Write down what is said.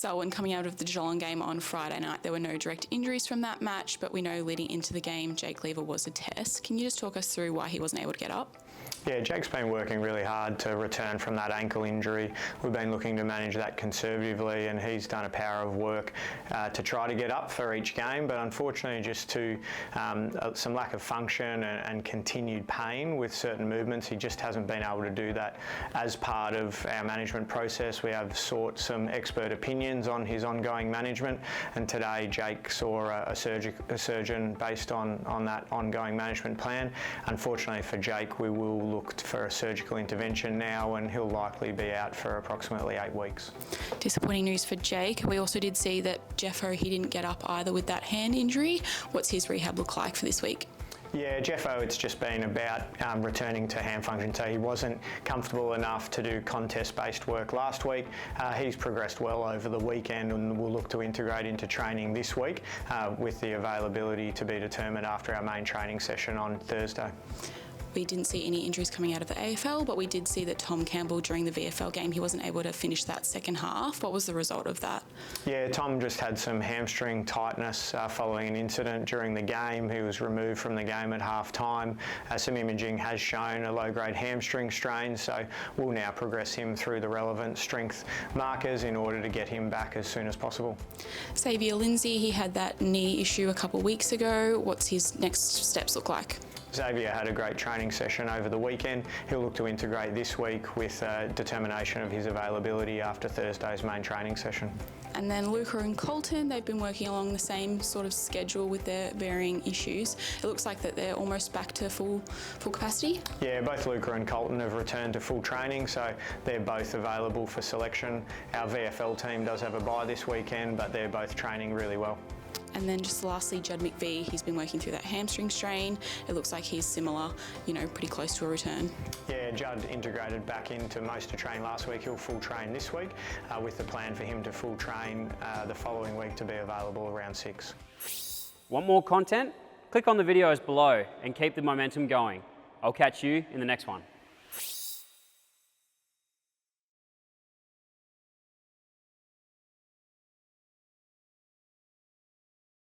Selwyn, coming out of the Geelong game on Friday night, there were no direct injuries from that match, but we know leading into the game, Jake Lever was a test. Can you just talk us through why he wasn't able to get up? Yeah, Jake's been working really hard to return from that ankle injury. We've been looking to manage that conservatively, and he's done a power of work to try to get up for each game, but unfortunately just to some lack of function and continued pain with certain movements, he just hasn't been able to do that. As part of our management process, we have sought some expert opinions on his ongoing management, and today Jake saw a surgeon based on that ongoing management plan. Unfortunately for Jake, we will look for a surgical intervention now, and he'll likely be out for approximately 8 weeks. Disappointing news for Jake. We also did see that Jeffo, he didn't get up either with that hand injury. What's his rehab look like for this week? Yeah, Jeffo, it's just been about returning to hand function. So he wasn't comfortable enough to do contest-based work last week. He's progressed well over the weekend, and we'll look to integrate into training this week with the availability to be determined after our main training session on Thursday. We didn't see any injuries coming out of the AFL, but we did see that Tom Campbell, during the VFL game, he wasn't able to finish that second half. What was the result of that? Yeah, Tom just had some hamstring tightness following an incident during the game. He was removed from the game at half-time. Some imaging has shown a low-grade hamstring strain, so we'll now progress him through the relevant strength markers in order to get him back as soon as possible. Xavier Lindsay, he had that knee issue a couple of weeks ago. What's his next steps look like? Xavier had a great training session over the weekend. He'll look to integrate this week with determination of his availability after Thursday's main training session. And then Luca and Colton, they've been working along the same sort of schedule with their varying issues. It looks like that they're almost back to full capacity. Yeah, both Luca and Colton have returned to full training, so they're both available for selection. Our VFL team does have a bye this weekend, but they're both training really well. And then just lastly, Judd McVie, he's been working through that hamstring strain. It looks like he's similar, pretty close to a return. Yeah, Judd integrated back into most of train last week. He'll full train this week with the plan for him to full train the following week to be available around 6. Want more content? Click on the videos below and keep the momentum going. I'll catch you in the next one.